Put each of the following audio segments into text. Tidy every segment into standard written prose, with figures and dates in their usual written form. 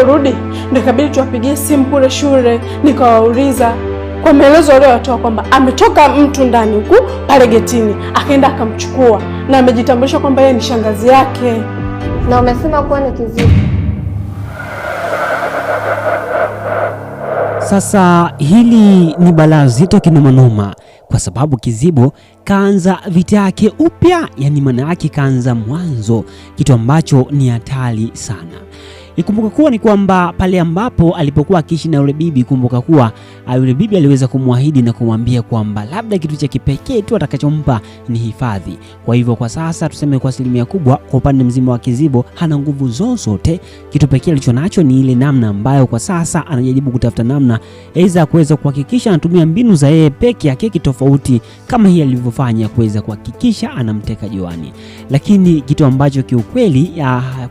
Tuliporudi ndio ikabidi tuwapigie simu kule shule, nikawauliza kwa maelezo aliyotoa kwamba ametoka mtu ndani huku pale getini akaenda akamchukua na amejitambulisha kwamba yeye ni shangazi yake. Na umesema kuwa ni Kizibo. Sasa hili ni balaa zito kinomanoma, kwa sababu Kizibo kaanza vita yake upya, yani maana yake kaanza mwanzo, kitu ambacho ni hatari sana. Ikumbuka kuwa ni kwamba pale ambapo alipokuwa akiishi na yule bibi, kumbuka kuwa yule bibi aliweza kumwahidi na kumwambia kwamba labda kitu cha kipekee tu atakachompa ni hifadhi. Kwa hivyo kwa sasa tuseme kwa asilimia kubwa kwa upande mzima wa Kizibo hana nguvu zozote. Kitu pekee alichonacho ni ile namna ambayo kwa sasa anajaribu kutafuta namna aidha kuweza kuhakikisha anatumia mbinu za yeye peke yake tofauti kama hii alivyofanya kuweza kuhakikisha anamteka Joani. Lakini kitu ambacho kiukweli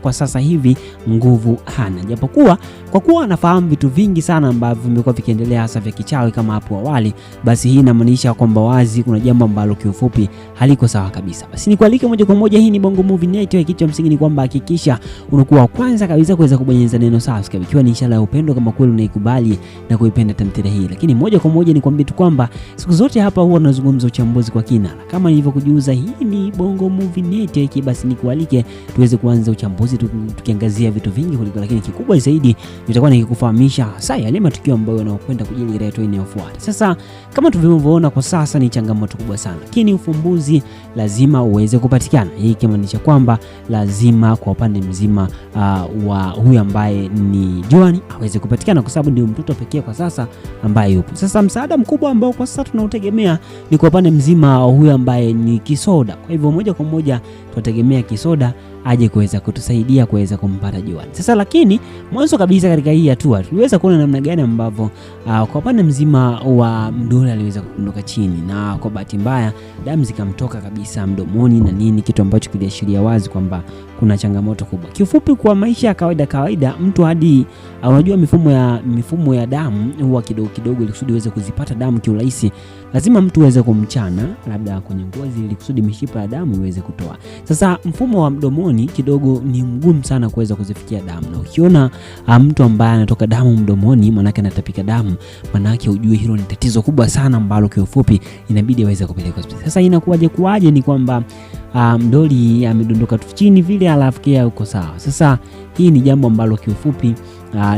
kwa sasa hivi nguvu hana, japokuwa kwa kuwa anafahamu vitu vingi sana ambavyo vimekuwa vikiendelea hasa vya kichawi kama hapo awali, basi hii inamaanisha kwamba wazi kuna jambo ambalo kiufupi haliko sawa kabisa. Basi nikualike moja kwa moja, hii ni Bongo Movie Network. Kitu cha msingi ni kwamba hakikisha unakuwa wa kwanza kabisa kuweza kubonyeza neno subscribe, ikiwa ni ishara ya upendo kama kweli unaikubali na kuipenda tamthilia hii. Lakini moja kwa moja nikwambie tu kwamba siku zote hapa huwa tunazungumza uchambuzi kwa kina, kama nilivyokujuza hii ni Bongo Movie Network. Basi nikualike tuweze kuanza uchambuzi tukiangazia vitu vingi kuliko, lakini kikubwa zaidi nitakuwa nikikufahamisha sasa yale matukio ambayo yanakwenda kujili katika hatua inayofuata. Sasa kama tulivyoona kwa sasa ni changamoto kubwa sana, lakini ufumbuzi lazima uweze kupatikana. Hii kimaanisha kwamba lazima kwa upande mzima wa huyu ambaye ni Joani aweze kupatikana, kwa sababu ndio mtoto pekee kwa sasa ambaye yupo. Sasa msaada mkubwa ambao kwa sasa tunautegemea ni kwa upande mzima wa huyu ambaye ni Kisoda. Kwa hivyo moja kwa moja tunategemea Kisoda aje kuweza kutusaidia kuweza kumpata Joani. Sasa lakini mwanzo kabisa katika hii hatua tuliweza kuona namna gani ambavyo kwa upande mzima wa Mdoli aliweza kuondoka chini, na kwa bahati mbaya damu zikamtoka kabisa mdomoni na nini, kitu ambacho kiliashiria wazi kwamba kuna changamoto kubwa. Kiufupi kwa maisha ya kawaida mtu hadi unajua mifumo ya damu huwa kidogo kidogo, ili kusudi uweze kuzipata damu kiurahisi lazima mtu aweze kumchana labda kwenye ngozi ili kusudi mishipa ya damu iweze kutoa. Sasa mfumo wa mdomoni kidogo ni mgumu sana kuweza kuzifikia damu, na ukiona mtu ambaye anatoka damu mdomoni manake anatapika damu, manake ujue hilo ni tatizo kubwa sana ambalo kiufupi inabidi aweze kupelekwa hospitali. Sasa inakuwaje ni kwamba Mdoli amedondoka tu chini vile alafu kia uko sawa. Sasa hii ni jambo ambalo kiufupi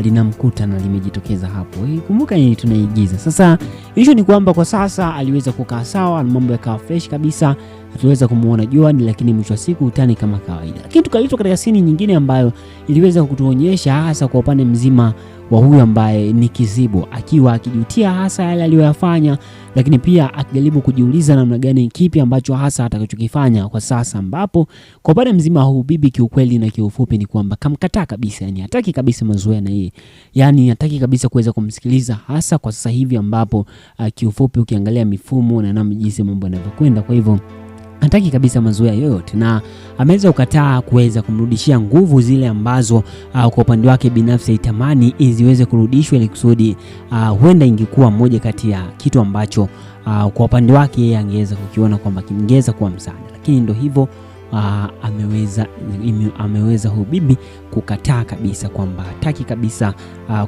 linamkuta na limejitokeza hapo. Kumbuka ni tunaigiza. Sasa hicho ni kwamba kwa sasa aliweza kukaa sawa na mambo yakawa fresh kabisa. Tuliweza kumuona Joani, lakini mwisho wa siku utani kama kawaida. Lakini tukaitwa katika scene nyingine ambayo iliweza kutuonyesha hasa kwa upande mzima wa huyu ambaye ni Kizibo akiwa akijutia hasa yale aliyoyafanya, lakini pia akijaribu kujiuliza namna gani kipi ambacho hasa atakachokifanya kwa sasa, ambapo kwa upande mzima huu bibi kiukweli na kiufupi ni kwamba kamkataa kabisa, yani hataki kabisa mazoea na yeye, yani hataki kabisa kuweza kumsikiliza hasa kwa sasa hivi ambapo kiufupi ukiangalia mifumo na namna jinsi mambo yanavyokwenda, kwa hivyo hataki kabisa mazoea yoyote, na ameweza kukataa kuweza kumrudishia nguvu zile ambazo kwa upande wake binafsi itamani ziweze kurudishwa, ili kusudi huenda ingekuwa moja kati ya kitu ambacho kwa upande wake yeye angeweza kukiona kwamba kingeweza kuwa msaada. Lakini ndio hivyo, ameweza huyu bibi kukataa kabisa kwamba hataki kabisa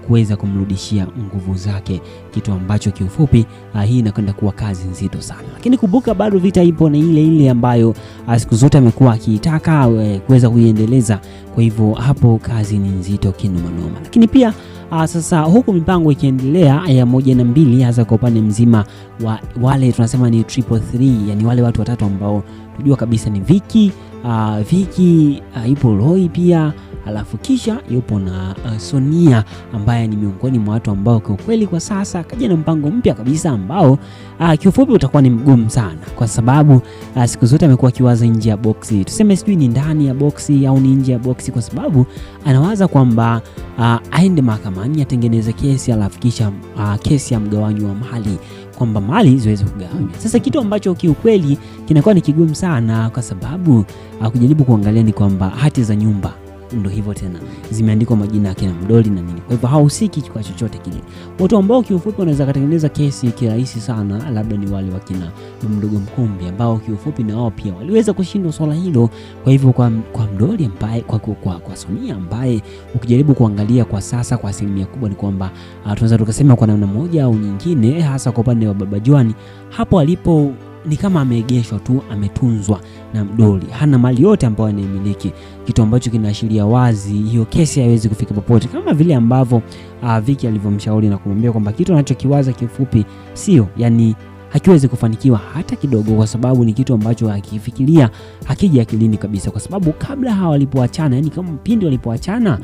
kuweza kumrudishia nguvu zake, kitu ambacho kiufupi hii inakwenda kuwa kazi nzito sana. Lakini kumbuka bado vita ipo na ile ambayo siku zote amekuwa akiitaka kuweza kuiendeleza. Kwa hivyo hapo kazi ni nzito kinomanoma. Lakini pia sasa huku mipango ikiendelea ya 1 na 2, hasa kwa upande mzima wa wale tunasema ni 333, yani wale watu watatu ambao tujua kabisa ni Vicky, yupo Roy pia, alafu kisha yupo na Sonia ambaye ni miongoni mwa watu ambao kwa kweli kwa sasa kaja na mpango mpya kabisa ambao kiufupi utakuwa ni mgumu sana, kwa sababu siku zote amekuwa akiwaza nje ya boksi. Tuseme sijui ni ndani ya boksi au ni nje ya boksi, kwa sababu anawaza kwamba aende mahakamani atengeneze kesi, alafu kisha kesi ya mgawanyo wa mali, kwamba mali ziweze kugawanywa. Sasa kitu ambacho kiukweli kinakuwa ni kigumu sana, kwa sababu kujaribu kuangalia ni kwamba hati za nyumba ndio hivyo tena zimeandikwa majina yake na Mdoli na nini, kwa hivyo hahusiki kwa chochote kile. Watu ambao kiufupi wanaweza kutengeneza kesi kirahisi sana labda ni wale wakina Mdogo Mkumbi, ambao kiufupi na wao pia waliweza kushindwa swala hilo. Kwa hivyo kwa mdoli ambaye kwa Sonia ambaye ukijaribu kuangalia kwa sasa kwa asilimia kubwa ni kwamba tunaweza tukasema kwa namna moja au nyingine, hasa kwa upande wa Baba Joan, hapo alipo ni kama ameegeshwa tu, ametunzwa na mdoli, hana mali yote ambayo anaimiliki, kitu ambacho kinaashiria wazi hiyo kesi haiwezi kufika popote, kama vile ambavyo Vicky alivyomshauri na kumwambia kwamba kitu anachokiwaza kifupi sio, yani hakiwezi kufanikiwa hata kidogo, kwa sababu ni kitu ambacho akifikiria hakija akilini kabisa, kwa sababu kabla hawa walipoachana, yani kama pindi walipoachana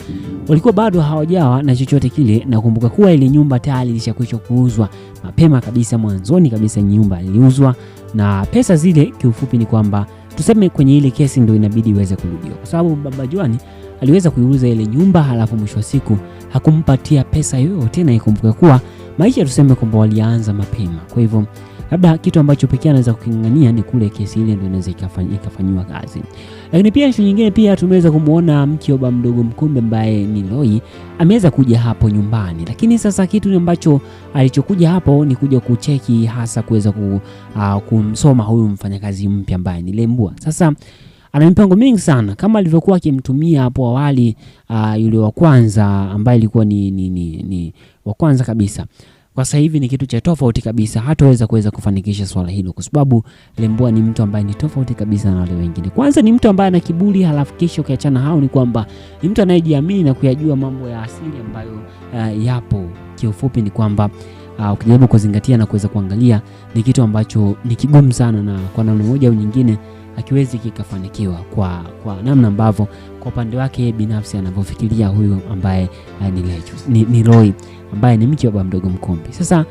walikuwa bado hawajawa na chochote kile. Na kumbuka kuwa ile nyumba tayari ilishakwisha kuuzwa mapema kabisa, mwanzoni kabisa nyumba iliuzwa, na pesa zile kiufupi ni kwamba tuseme kwenye ile kesi ndio inabidi iweze kurudiwa, kwa sababu Baba Joan aliweza kuiuza ile nyumba, halafu mwisho wa siku hakumpatia pesa yoyote, na ikumbuka kuwa maisha tuseme kwamba walianza mapema. Kwa hivyo labda kitu ambacho pekee anaweza kukingania ni kule kesi ile ndio inaweza ikafanywa kazi. Lakini pia issue nyingine pia tumeweza kumuona mke wa Baba Mdogo Mkumbe ambaye ni Loi ameweza kuja hapo nyumbani, lakini sasa kitu ambacho alichokuja hapo ni kuja kucheki, hasa kuweza kumsoma huyu mfanyakazi mpya ambaye ni Lembua. Sasa ana mipango mingi sana kama alivyokuwa akimtumia hapo awali yule wa kwanza ambaye ilikuwa ni wa kwanza kabisa. Kwa sasa hivi ni kitu cha tofauti kabisa, hataweza kufanikisha swala hilo, kwa sababu Lembua ni mtu ambaye ni tofauti kabisa na wale wengine. Kwanza ni mtu ambaye ana kiburi, halafu kisha ukiachana hao ni kwamba ni mtu anayejiamini na kuyajua mambo ya asili ambayo yapo. Kiufupi ni kwamba ukijaribu kuzingatia na kuweza kuangalia ni kitu ambacho ni kigumu sana, na kwa namna moja au nyingine akiwezi kikafanikiwa kwa namna ambavyo kwa upande wake binafsi anavyofikiria huyu ambaye ni Loi ambaye ni mke wa Baba Mdogo Mkumbe. Sasa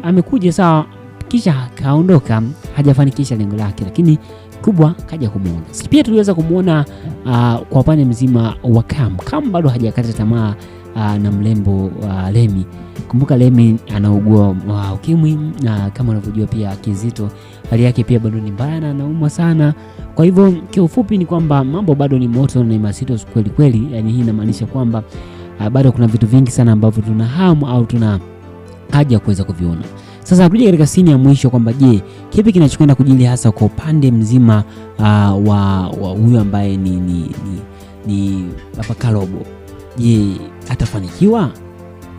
amekuja sawa, kisha kaondoka, hajafanikisha lengo lake, lakini kubwa kaja kumuona. Pia tuliweza kumuona kwa upande mzima wa Kam bado hajakata tamaa na mlembo Lemi. Kumbuka Lemi anaugua ukimwi, na kama unavyojua pia Kizito hali yake pia bado ni mbaya na anaumwa sana. Kwa hivyo kiufupi ni kwamba mambo bado ni moto na mazito kweli kweli. Yani hii inamaanisha kwamba bado kuna vitu vingi sana ambavyo tuna hamu au tuna haja kuweza kuviona. Sasa tuje katika scene ya mwisho kwamba je, kipi kinachokwenda kujili hasa kwa upande mzima wa huyu ambaye ni Papa Kalobo. Je, atafanikiwa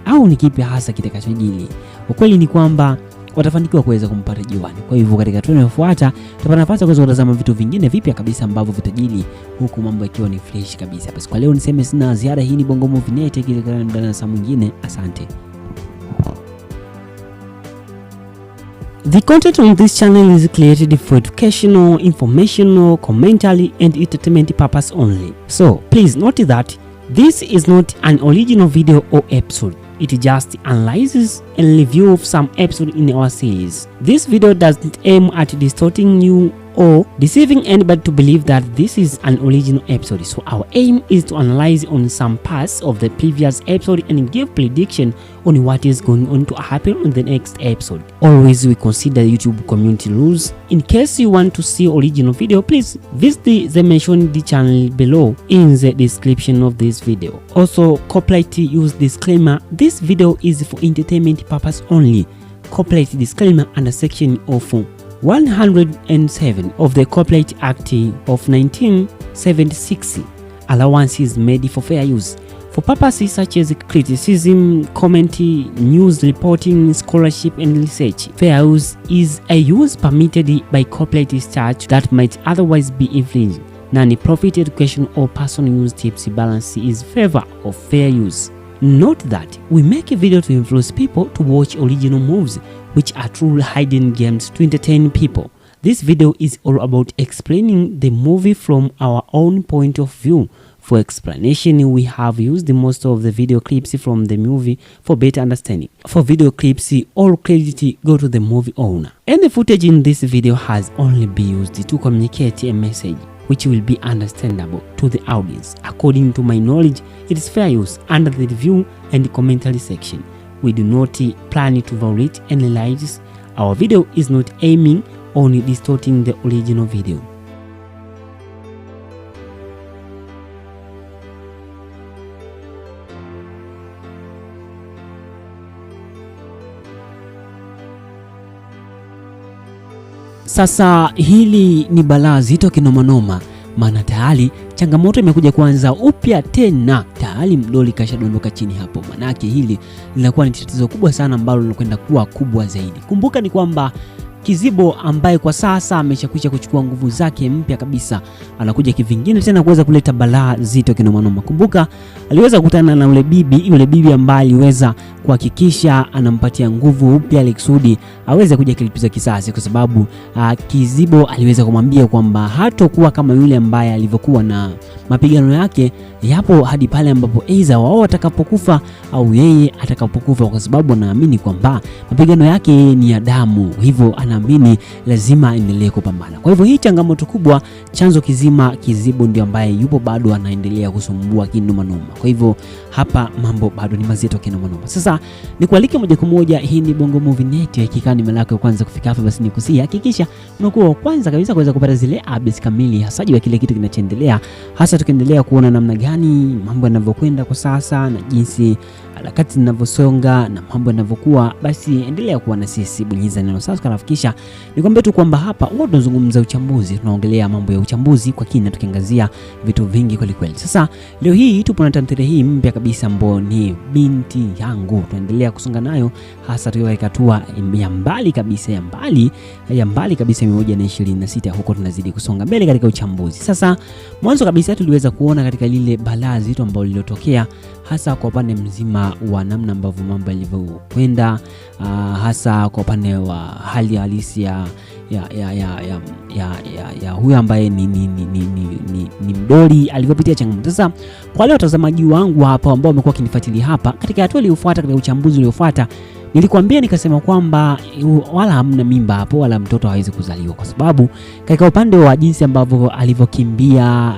au ni kipi hasa kitakachojili? Ukweli ni kwamba watafanikiwa kuweza kumpata Joan. Kwa hivyo katika tuone inayofuata tutapata nafasi kuweza kutazama vitu vingine vipya kabisa ambavyo vitajili, huku mambo yakiwa ni fresh kabisa. Basi kwa leo niseme sina ziada. Hii ni Bongo Movie Net, ikikutana ndani ya saa mwingine. Asante. The content on this channel is created for educational, informational, commentary and entertainment purpose only. So please note that this is not an original video or episode. It just analyzes and review of some episode in our series. This video doesn't aim at distorting you or deceiving anybody to believe that this is an original episode. So our aim is to analyze on some parts of the previous episode and give prediction on what is going on to happen in the next episode. Always we consider YouTube community rules. In case you want to see original video, please visit the mentioned channel below in the description of this video. Also, copyright use disclaimer. This video is for entertainment purpose only. Copyright disclaimer under section of 107 of the Copyright Act of 1976. Allowance is made for fair use for purposes such as criticism, commentary, news reporting, scholarship and research. Fair use is a use permitted by copyright statute that might otherwise be infringed. Non-profit education or personal use tips balance is favor of fair use. Note that we make a video to influence people to watch original movies, which are true hidden gems to entertain people. This video is all about explaining the movie from our own point of view. For explanation, we have used most of the video clips from the movie for better understanding. For video clips, all credit go to the movie owner. And the footage in this video has only been used to communicate a message which will be understandable to the audience. According to my knowledge, it is fair use under the review and commentary section. We do not plan to violate any rights. Our video is not aiming on distorting the original video. Sasa hili ni balaa zito kinomanoma maana tayari changamoto imekuja kuanza upya tena. Tayari mdoli kashadondoka chini hapo, manake hili linakuwa ni tatizo kubwa sana ambalo linakwenda kuwa kubwa zaidi. Kumbuka ni kwamba Kizibo ambaye kwa sasa ameshakwisha kuchukua nguvu zake mpya kabisa, anakuja kivingine tena kuweza kuleta balaa zito kinomanoma. Kumbuka aliweza kukutana na yule bibi ambaye aliweza kuhakikisha anampatia nguvu upya alikusudi aweze kuja kulipiza kisasi, kwa sababu Kizibo aliweza kumwambia kwamba hatakuwa kama yule ambaye alivyokuwa, na mapigano yake yapo hadi pale ambapo aidha wao watakapokufa au yeye atakapokufa, kwa sababu anaamini kwamba mapigano yake ni ya damu, hivyo anaamini lazima aendelee kupambana. Kwa hivyo hii changamoto kubwa, chanzo kizima Kizibo ndio ambaye yupo bado anaendelea kusumbua kinomanoma. Kwa hivyo hapa mambo bado ni mazito kinomanoma. Sasa nikualike moja kwa moja, hii ni Bongo Movie Net. Ikiwa ni mara yako ya kwanza kufika hapa, basi nikusihi hakikisha unakuwa wa kwanza kabisa kuweza kupata zile updates kamili hasa juu ya kile kitu kinachoendelea, hasa tukiendelea kuona namna gani mambo yanavyokwenda kwa sasa na jinsi harakati zinavyosonga na mambo yanavyokuwa. Basi endelea kuwa na sisi, bonyeza neno subscribe, kisha nikwambie tu kwamba hapa huwa tunazungumza uchambuzi, tunaongelea mambo ya uchambuzi kwa kina, tukiangazia vitu vingi kweli kweli. Sasa leo hii tupo na tamthilia hii mpya kabisa ambayo ni Binti Yangu. Tunaendelea kusonga nayo hasa tukiwa ikatua ya mbali kabisa 126, huko tunazidi kusonga mbele katika uchambuzi. Sasa mwanzo kabisa tuliweza kuona katika lile balaa zito ambalo lilotokea hasa kwa upande mzima wa namna ambavyo mambo yalivyokwenda, hasa kwa upande wa hali halisi ya huyu ambaye ni mdoli alivyopitia changamoto. Sasa kwa wale watazamaji wangu hapa ambao wamekuwa kinifuatilia hapa katika hatua iliyofuata, katika uchambuzi uliofuata, nilikwambia nikasema kwamba wala hamna mimba hapo wala mtoto hawezi kuzaliwa, kwa sababu katika upande wa jinsi ambavyo alivyokimbia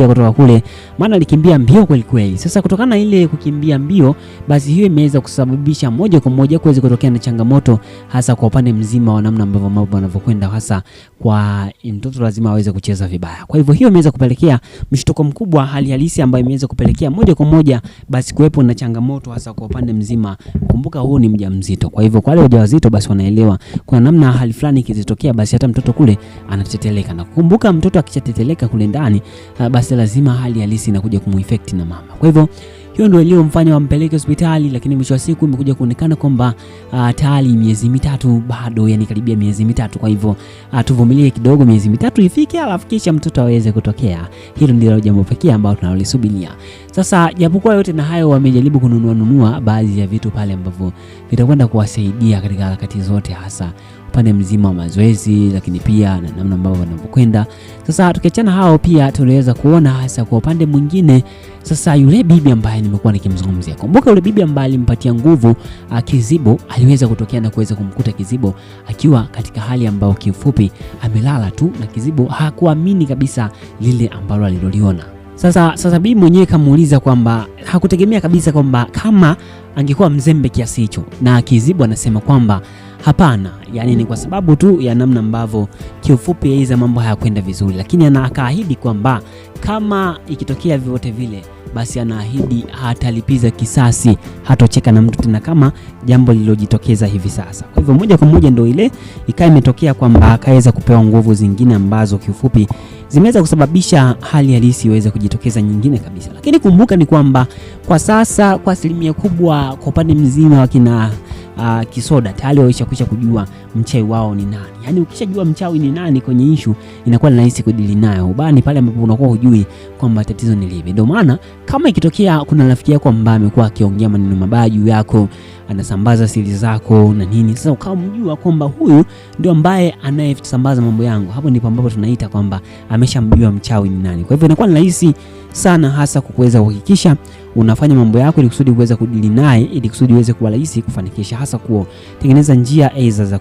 kutoka kule, maana alikimbia mbio kweli kweli. Sasa kutokana na ile kukimbia mbio, basi hiyo imeweza kusababisha moja kwa moja kuweza kutokea na changamoto, hasa kwa upande mzima wa namna ambavyo mambo yanavyokwenda, hasa kwa mtoto lazima aweze kucheza vibaya. Kwa hivyo hiyo imeweza kupelekea mshtuko mkubwa, hali halisi ambayo imeweza kupelekea moja kwa moja basi kuwepo na changamoto hasa kwa upande mzima. Kumbuka huu ni mjamzito, kwa hivyo kwa wale wajawazito basi wanaelewa kuna namna hali fulani ikitokea basi hata mtoto kule anateteleka, na kumbuka mtoto akichateteleka kule ndani basi lazima hali halisi inakuja kumueffect na mama. Kwa hivyo hiyo ndio iliyomfanya wampeleke hospitali, lakini mwisho wa siku imekuja kuonekana kwamba tayari miezi mitatu bado, yani karibia miezi mitatu. Kwa hivyo tuvumilie kidogo, miezi mitatu ifike, alafu kisha mtoto aweze kutokea. Hilo ndilo jambo pekee ambalo tunalolisubiria. Sasa japokuwa yote na hayo, wamejaribu kununua baadhi ya vitu pale ambavyo vitakwenda kuwasaidia katika harakati zote, hasa upande mzima wa mazoezi, lakini pia na namna ambavyo wanavyokwenda. Sasa tukiachana hao, pia tuliweza kuona hasa kwa upande mwingine sasa yule bibi ambaye nimekuwa nikimzungumzia. Kumbuka yule bibi ambaye alimpatia nguvu Kizibo aliweza kutokea na kuweza kumkuta Kizibo akiwa katika hali ambayo kifupi amelala tu, na Kizibo hakuamini kabisa lile ambalo aliloliona. Sasa bibi mwenyewe kamuuliza kwamba hakutegemea kabisa kwamba kama angekuwa mzembe kiasi hicho, na Kizibo anasema kwamba hapana, yani ni kwa sababu tu ya namna ambavyo kiufupi hizo mambo hayakwenda vizuri, lakini akaahidi kwamba kama ikitokea vyote vile basi anaahidi hatalipiza kisasi, hatocheka na mtu tena kama jambo lililojitokeza hivi sasa. Kwa hivyo moja kwa moja ndio ile ikawa imetokea kwamba akaweza kupewa nguvu zingine ambazo kiufupi zimeweza kusababisha hali halisi iweze kujitokeza nyingine kabisa. Lakini kumbuka ni kwamba kwa sasa kwa asilimia kubwa kwa upande mzima wakina Kisoda tayari waishakwisha kujua mchawi wao ni nani. Yani ukishajua mchawi ni nani kwenye issue inakuwa rahisi kudili nayo. Ubani pale ambapo unakuwa hujui kwamba tatizo ni lipi. Ndio maana kama ikitokea kuna rafiki yako ambaye amekuwa akiongea maneno mabaya juu yako, anasambaza siri zako na nini, sasa ukawa mjua kwamba huyu ndio ambaye anayesambaza mambo yangu, hapo ndipo ambapo tunaita kwamba ameshamjua mchawi ni nani. Kwa hivyo inakuwa rahisi sana hasa kuweza kuhakikisha unafanya mambo yako ili kusudi uweze kudili naye, ili kusudi uweze kuwa rahisi kufanikisha, hasa kutengeneza njia aidha za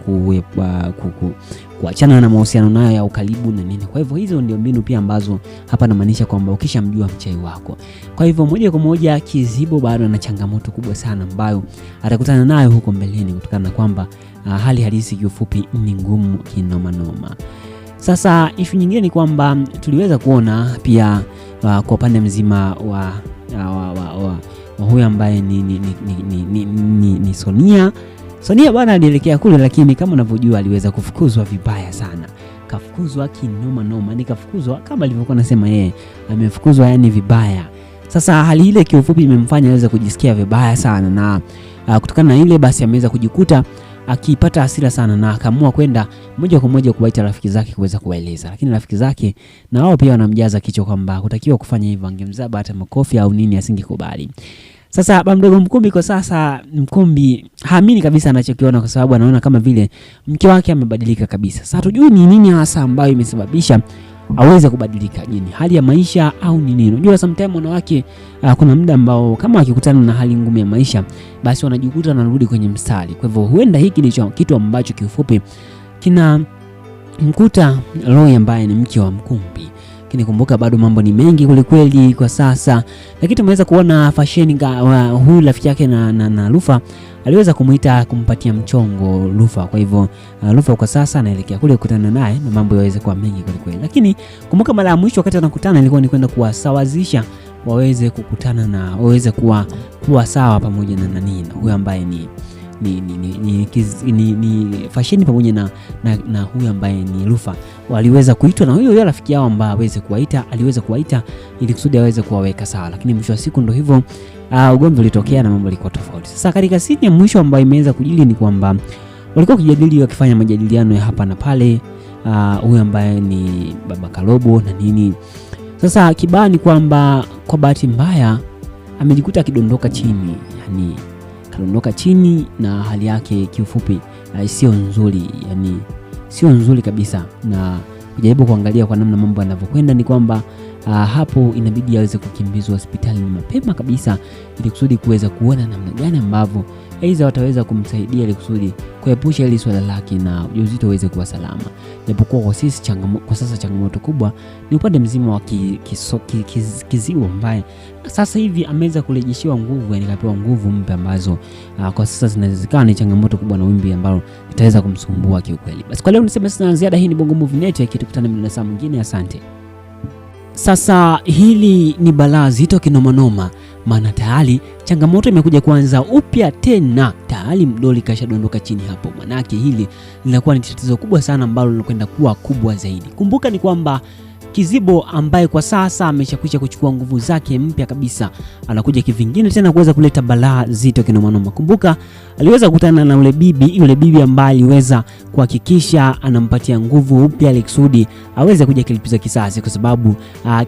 kuachana na mahusiano nayo ya ukaribu na nini. Kwa hivyo hizo ndio mbinu pia ambazo hapa namaanisha kwamba ukishamjua mchawi wako. Kwa hivyo moja kwa moja Kizibo bado ana changamoto kubwa sana ambayo atakutana nayo huko mbeleni, kutokana na kwamba hali halisi kiufupi ni ngumu kinomanoma. Sasa issue nyingine ni kwamba tuliweza kuona pia kwa upande mzima wa huyu ambaye ni Sonia bwana alielekea kule, lakini kama unavyojua aliweza kufukuzwa vibaya sana. kafukuzwa kinoma noma, ni kafukuzwa kama alivyokuwa anasema yeye, amefukuzwa yani vibaya. Sasa hali ile kiufupi imemfanya aweze kujisikia vibaya sana, na kutokana na ile basi ameweza kujikuta akipata hasira sana, na akaamua kwenda moja kwa moja kuwaita rafiki zake kuweza kuwaeleza. Lakini rafiki zake na wao pia wanamjaza kichwa kwamba kutakiwa kufanya hivyo, angemzaba hata makofi au nini asingekubali. Sasa baba mdogo Mkumbi kwa sasa, Mkumbi haamini kabisa anachokiona, kwa sababu anaona kama vile mke wake amebadilika kabisa. Sasa tujui ni nini hasa ambayo imesababisha aweze kubadilika. Je, ni hali ya maisha au ni nini? Unajua sometimes wanawake kuna muda ambao kama wakikutana na hali ngumu ya maisha basi wanajikuta wanarudi kwenye mstari. Kwa hivyo huenda hiki ndicho kitu ambacho kiufupi kina mkuta Roy ambaye ni mke wa Mkumbi. Kinikumbuka bado mambo ni mengi kweli kwa sasa, lakini tumeweza kuona fashion huyu rafiki yake na Lufa aliweza kumuita kumpatia mchongo Lufa. Kwa hivyo Lufa kwa sasa anaelekea kule kukutana naye na mambo yaweze kuwa mengi kweli. Lakini kumbuka mara ya mwisho wakati wanakutana ilikuwa ni kwenda kuwasawazisha waweze kukutana na waweze kuwa sawa pamoja na nani huyu ambaye ni fashion pamoja na huyu ambaye ni Lufa. Waliweza kuitwa na huyo rafiki yao ambaye aliweza kuwaita ili kusudi aweze kuwaweka sawa, lakini mwisho wa siku ndio hivyo, ugomvi ulitokea na mambo yalikuwa tofauti. Sasa katika scene ya mwisho ambayo imeweza kujili ni kwamba walikuwa kujadili wakifanya majadiliano ya hapa na pale, huyu ambaye ni Baba Kalobo na nini. Sasa kibaya ni kwamba kwa bahati mbaya amejikuta akidondoka chini, yani kadondoka chini na hali yake kiufupi sio nzuri, yani sio nzuri kabisa. Na kujaribu kuangalia kwa namna mambo yanavyokwenda ni kwamba hapo inabidi aweze kukimbizwa hospitali mapema kabisa ili kusudi kuweza kuona namna gani ambavyo aidha wataweza kumsaidia ili kusudi kuepusha ile swala lake na ujauzito uweze kuwa salama. Japokuwa kwa sisi kwa sasa changamoto kubwa ni upande mzima wa Kizibo ambaye sasa hivi ameweza kurejeshiwa nguvu, yani kapewa nguvu mpya ambazo kwa sasa zinawezekana ni changamoto kubwa na wimbi ambalo litaweza kumsumbua kiukweli. Basi kwa leo niseme sina ziada. Hii ni Bongo Movie Net, tukutane mna saa mwingine. Asante. Sasa hili ni balaa zito kinomanoma, maana tayari changamoto imekuja kuanza upya tena. Tayari mdoli kashadondoka chini hapo, manake hili linakuwa ni tatizo kubwa sana ambalo linakwenda kuwa kubwa zaidi. Kumbuka ni kwamba Kizibo ambaye kwa sasa ameshakwisha kuchukua nguvu zake mpya kabisa, anakuja kivingine tena kuweza kuleta balaa zito kinomanoma. Kumbuka aliweza kukutana na yule bibi ambaye aliweza kuhakikisha anampatia nguvu upya ili kusudi aweze kuja kulipiza kisasi, kwa sababu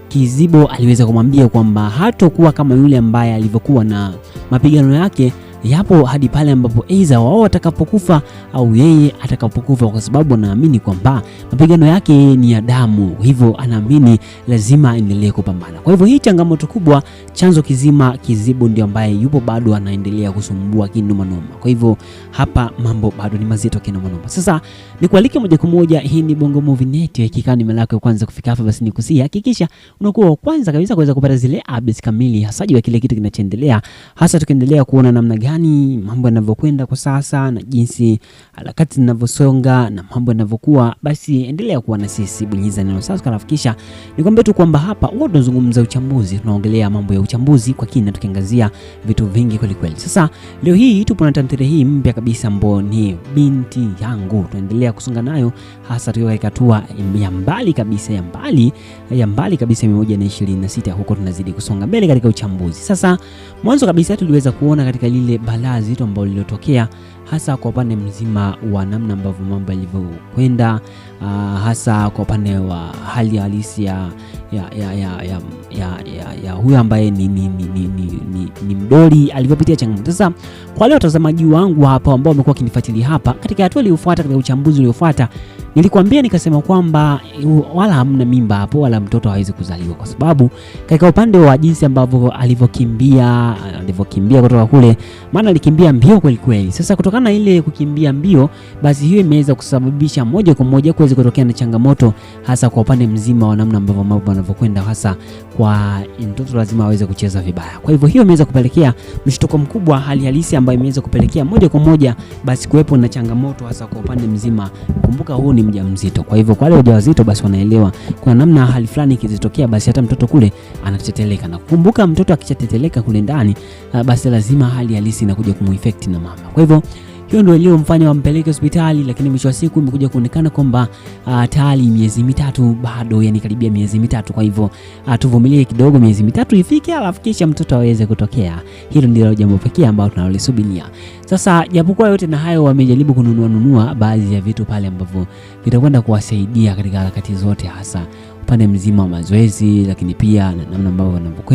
Kizibo aliweza kumwambia kwamba hatakuwa kama yule ambaye alivyokuwa na mapigano yake yapo hadi pale ambapo aidha wao atakapokufa au yeye atakapokufa, kwa sababu anaamini kwamba mapigano yake ni ya damu, hivyo anaamini lazima aendelee kupambana. Kwa hivyo hii changamoto kubwa, chanzo kizima Kizibo ndio ambaye yupo bado anaendelea kusumbua kinoma noma. Kwa hivyo hapa mambo bado ni mazito kinoma noma. Sasa nikualike moja kwa moja, hii ni Bongo Movie Net. Ikikaa ni mara yako ya kwanza kufika hapa, basi nikusihi hakikisha unakuwa wa kwanza kabisa kuweza kupata zile updates kamili hasa juu ya kile kitu kinachoendelea, hasa tukiendelea kuona namna gani mambo yanavyokwenda kwa sasa na jinsi harakati zinavyosonga na mambo yanavyokuwa. Basi endelea kuwa na sisi, bonyeza neno subscribe, kisha nikwambie tu kwamba hapa huwa tunazungumza uchambuzi, tunaongelea mambo ya uchambuzi kwa kina, tukiangazia vitu vingi kweli kweli. Sasa leo hii tupo na tamthilia hii mpya kabisa ambayo ni Binti Yangu. Tunaendelea kusonga nayo hasa tukiwa katika hatua ya mbali kabisa, ya mbali kabisa 126, huko tunazidi kusonga mbele katika uchambuzi. Sasa mwanzo kabisa tuliweza kuona katika lile balaa zito ambalo lilotokea hasa kwa upande mzima wa namna ambavyo mambo yalivyokwenda, hasa kwa upande wa hali halisi ya huyu ambaye ni mdoli alivyopitia changamoto. Sasa kwa leo watazamaji wangu hapa ambao wamekuwa kinifuatilia hapa katika hatua iliyofuata, katika uchambuzi uliofuata, nilikwambia nikasema kwamba wala hamna mimba hapo wala mtoto hawezi kuzaliwa, kwa sababu katika upande wa jinsi ambavyo alivyokimbia kutoka kule, maana alikimbia mbio kweli kweli. Sasa kutokana na ile kukimbia mbio, basi hiyo imeweza kusababisha moja kwa moja kuweza kutokea na changamoto hasa kwa upande mzima wa namna ambavyo mambo yanavyokwenda, hasa kwa mtoto lazima aweze kucheza vibaya. Kwa hivyo hiyo imeweza kupelekea mshtuko mkubwa, hali halisi ambayo imeweza kupelekea moja kwa moja basi kuwepo na changamoto hasa kwa upande mzima. Kumbuka huu ni mjamzito, kwa hivyo kwa wale wajawazito basi wanaelewa kuna namna hali fulani ikizitokea basi hata mtoto kule anateteleka, na kumbuka mtoto akichateteleka kule ndani basi lazima hali halisi inakuja kumueffect na mama. Kwa hivyo Hiyo ndio iliyomfanya wampeleke hospitali, lakini mwisho wa siku imekuja kuonekana kwamba tayari miezi mitatu bado, yani karibia miezi mitatu. Kwa hivyo tuvumilie kidogo, miezi mitatu ifike, alafu kisha mtoto aweze kutokea. Hilo ndilo jambo pekee ambalo tunalolisubiria. Sasa japokuwa yote na hayo, wamejaribu kununua baadhi ya vitu pale ambavyo vitakwenda kuwasaidia katika harakati zote, hasa upande mzima wa mazoezi, lakini pia na namna ambavyo wanavyokwenda